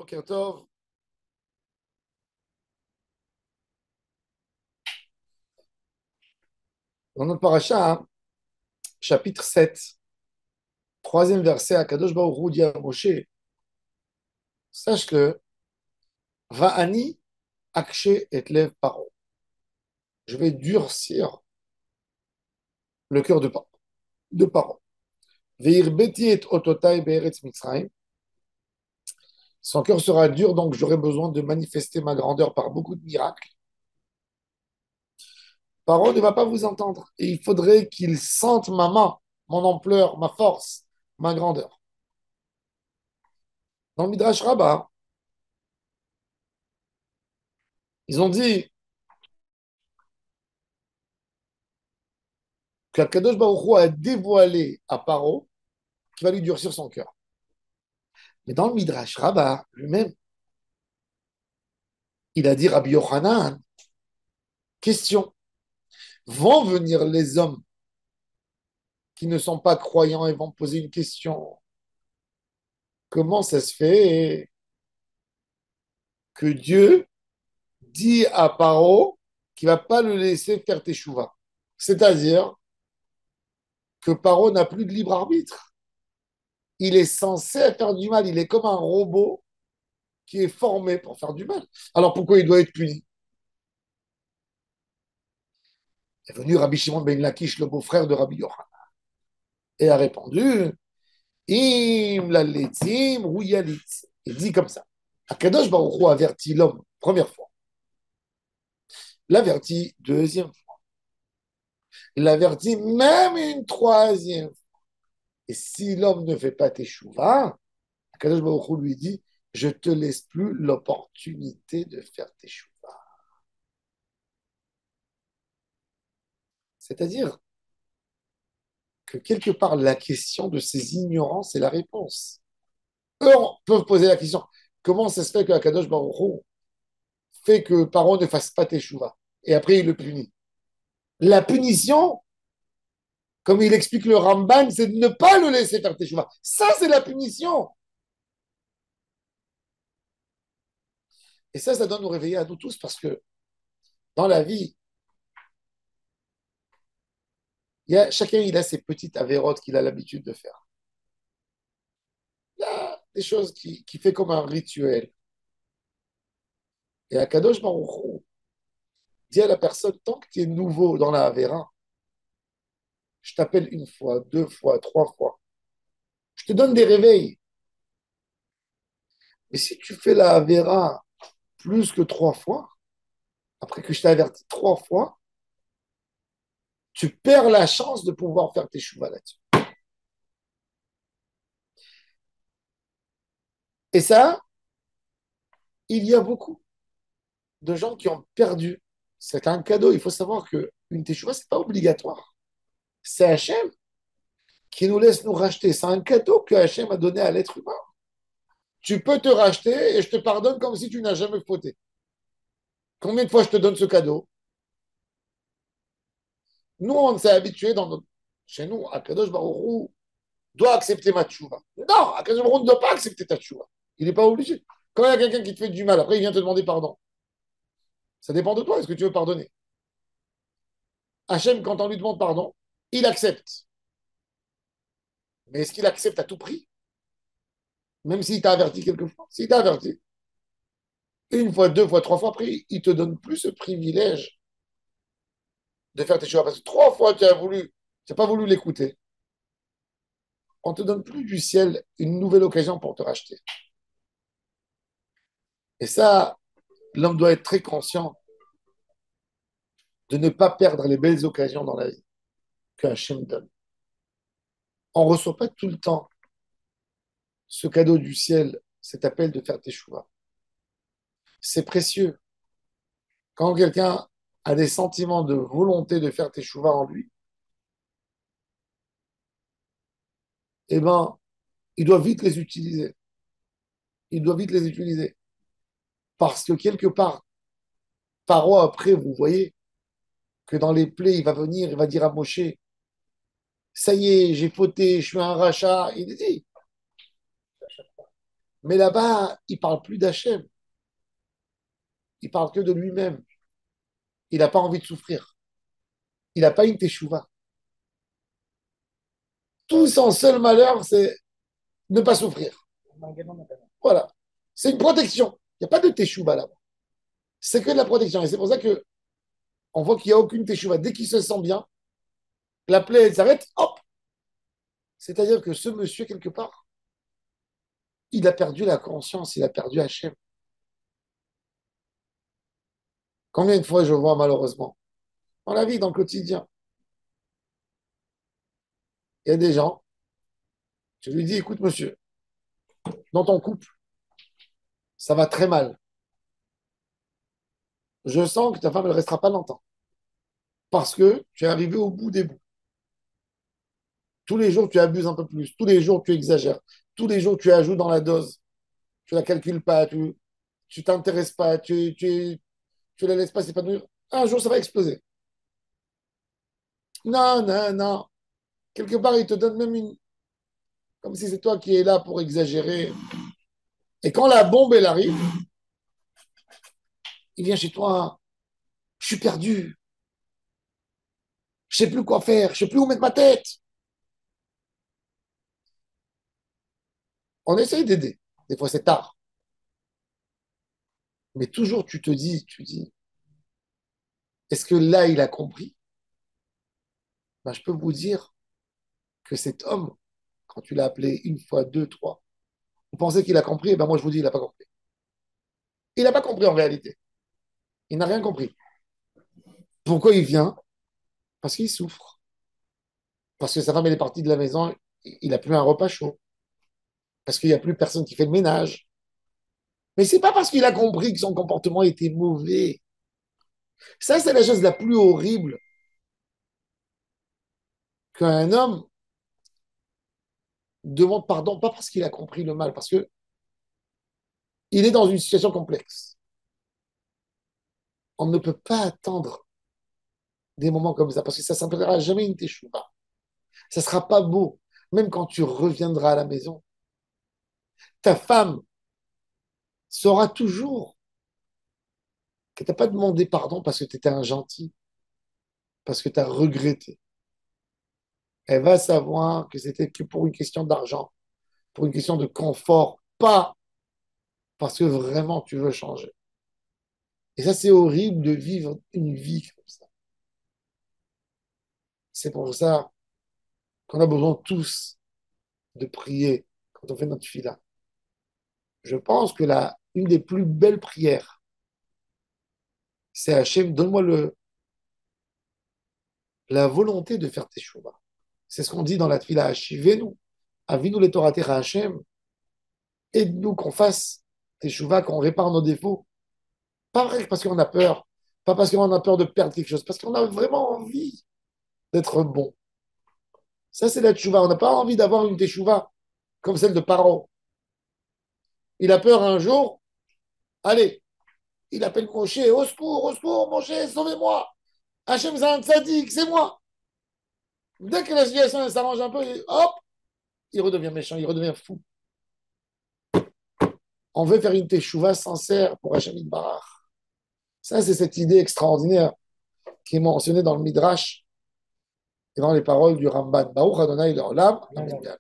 Boker Tov. Dans notre paracha, hein, chapitre 7, troisième verset, Akadosh Baruch Hu dit à Moshe, sache-le, Va'ani akshe et lev paro. Je vais durcir le cœur de Paro. Ve'irbeti et ototai be'eretz Mitzrayim. Son cœur sera dur, donc j'aurai besoin de manifester ma grandeur par beaucoup de miracles. Paro ne va pas vous entendre. Et il faudrait qu'il sente ma main, mon ampleur, ma force, ma grandeur. Dans le Midrash Rabbah, ils ont dit qu'Akadosh Baruch Hu a dévoilé à Paro qu'il va lui durcir son cœur. Mais dans le Midrash Rabbah lui-même, il a dit Rabbi Yochanan, question, vont venir les hommes qui ne sont pas croyants et vont poser une question. Comment ça se fait que Dieu dit à Paro qu'il ne va pas le laisser faire teshuva? C'est-à-dire que Paro n'a plus de libre arbitre. Il est censé faire du mal. Il est comme un robot qui est formé pour faire du mal. Alors pourquoi il doit être puni? Est venu Rabbi Shimon ben Lakish, le beau-frère de Rabbi Yochanan, et a répondu Im la letzim rouyalit. Il dit comme ça. Akadosh Baruch Hu avertit l'homme, première fois. L'avertit deuxième fois. Il l'avertit même une troisième fois. Et si l'homme ne fait pas teshuva, Akadosh Baruch Hu lui dit je te laisse plus l'opportunité de faire teshuva. C'est-à-dire que quelque part, la question de ces ignorances est la réponse. Eux peuvent poser la question comment ça se fait que Akadosh Baruch Hu fait que Paro ne fasse pas teshuva et après il le punit? La punition, comme il explique le Ramban, c'est de ne pas le laisser faire teshuva. Ça, c'est la punition. Et ça doit nous réveiller à nous tous parce que dans la vie, chacun il a ses petites avérotes qu'il a l'habitude de faire. Il y a des choses qui fait comme un rituel. Et Akadosh Baruch Hu dit à la personne, tant que tu es nouveau dans la Avéra, je t'appelle une fois, deux fois, trois fois. Je te donne des réveils. Mais si tu fais la Avéra plus que trois fois, après que je t'ai averti trois fois, tu perds la chance de pouvoir faire tes chouvas là-dessus. Et ça, il y a beaucoup de gens qui ont perdu. C'est un cadeau. Il faut savoir qu'une teshuva, ce n'est pas obligatoire. C'est Hachem qui nous laisse nous racheter. C'est un cadeau que Hachem a donné à l'être humain. Tu peux te racheter et je te pardonne comme si tu n'as jamais fauté. Combien de fois je te donne ce cadeau? Nous, on s'est habitué chez nous, Akadosh Baruch Hu doit accepter ma tchouva. Non, Akadosh Baruch Hu ne doit pas accepter ta tchouva. Il n'est pas obligé. Quand il y a quelqu'un qui te fait du mal, après il vient te demander pardon. Ça dépend de toi, est-ce que tu veux pardonner? Hachem, quand on lui demande pardon, il accepte. Mais est-ce qu'il accepte à tout prix? Même s'il t'a averti quelquefois. S'il t'a averti, une fois, deux fois, trois fois, après, il ne te donne plus ce privilège de faire tes choix. Parce que trois fois, tu n'as pas voulu l'écouter. On ne te donne plus du ciel une nouvelle occasion pour te racheter. Et ça, l'homme doit être très conscient de ne pas perdre les belles occasions dans la vie que Hachem donne. On ne reçoit pas tout le temps ce cadeau du ciel, cet appel de faire tes choix. C'est précieux. Quand quelqu'un a des sentiments de volonté de faire tes choix en lui, eh ben, il doit vite les utiliser. Il doit vite les utiliser. Parce que quelque part, Paro, après, vous voyez que dans les plaies, il va venir, il va dire à Moshe, ça y est, j'ai fauté, je suis un rachat. Il dit, Mais là-bas, il parle plus d'Hachem. Il parle que de lui-même. Il n'a pas envie de souffrir. Il n'a pas une teshuva. Tout son seul malheur, c'est ne pas souffrir. Voilà. C'est une protection. Il n'y a pas de teshuva là-bas. C'est que de la protection. Et c'est pour ça que on voit qu'il n'y a aucune teshuva. Dès qu'il se sent bien, la plaie, elle s'arrête, hop. C'est-à-dire que ce monsieur, quelque part, il a perdu la conscience, il a perdu Hachem. Combien de fois je vois malheureusement, dans la vie, dans le quotidien, il y a des gens, je lui dis, écoute monsieur, dans ton couple, ça va très mal. Je sens que ta femme, elle ne restera pas longtemps. Parce que tu es arrivé au bout des bouts. Tous les jours, tu abuses un peu plus. Tous les jours, tu exagères. Tous les jours, tu ajoutes dans la dose. Tu ne la calcules pas. Tu t'intéresses pas. Tu la laisses pas s'épanouir. Un jour, ça va exploser. Non, non, non. Quelque part, il te donne même une. Comme si c'est toi qui es là pour exagérer. Et quand la bombe, elle arrive, il vient chez toi. Je suis perdu. Je sais plus quoi faire. Je sais plus où mettre ma tête. On essaye d'aider. Des fois, c'est tard. Mais toujours, tu dis, est-ce que là, il a compris? Ben, je peux vous dire que cet homme, quand tu l'as appelé une fois, deux, trois, vous pensez qu'il a compris? Eh ben moi, je vous dis, il n'a pas compris. Il n'a pas compris en réalité. Il n'a rien compris. Pourquoi il vient? Parce qu'il souffre. Parce que sa femme, elle est partie de la maison, il n'a plus un repas chaud. Parce qu'il n'y a plus personne qui fait le ménage. Mais c'est pas parce qu'il a compris que son comportement était mauvais. Ça, c'est la chose la plus horrible qu'un homme demande pardon, pas parce qu'il a compris le mal, parce que il est dans une situation complexe. On ne peut pas attendre des moments comme ça, parce que ça ne s'appellera jamais une teshuva. Ça ne sera pas beau. Même quand tu reviendras à la maison, ta femme saura toujours que tu n'as pas demandé pardon parce que tu étais un gentil, parce que tu as regretté. Elle va savoir que c'était que pour une question d'argent, pour une question de confort, pas parce que vraiment tu veux changer. Et ça, c'est horrible de vivre une vie comme ça. C'est pour ça qu'on a besoin tous de prier quand on fait notre fila. Je pense que une des plus belles prières, c'est Hachem, donne-moi la volonté de faire tes choix. C'est ce qu'on dit dans la fila Hashivenu, Avinu le Torah Hachem, aide-nous qu'on fasse tes chouvas, qu'on répare nos défauts. Pas vrai parce qu'on a peur, pas parce qu'on a peur de perdre quelque chose, parce qu'on a vraiment envie d'être bon. Ça, c'est la tchouva. On n'a pas envie d'avoir une teshuva comme celle de Paro. Il a peur un jour, allez, il appelle Moshe, au secours, Moshe, sauvez-moi. Hachem, c'est un tzaddik, c'est moi. Dès que la situation s'arrange un peu, hop, il redevient méchant, il redevient fou. On veut faire une teshuva sincère pour Hachem Barach. Ça, c'est cette idée extraordinaire qui est mentionnée dans le Midrash et dans les paroles du Ramban. Baruch Adonai Leolam. Amen.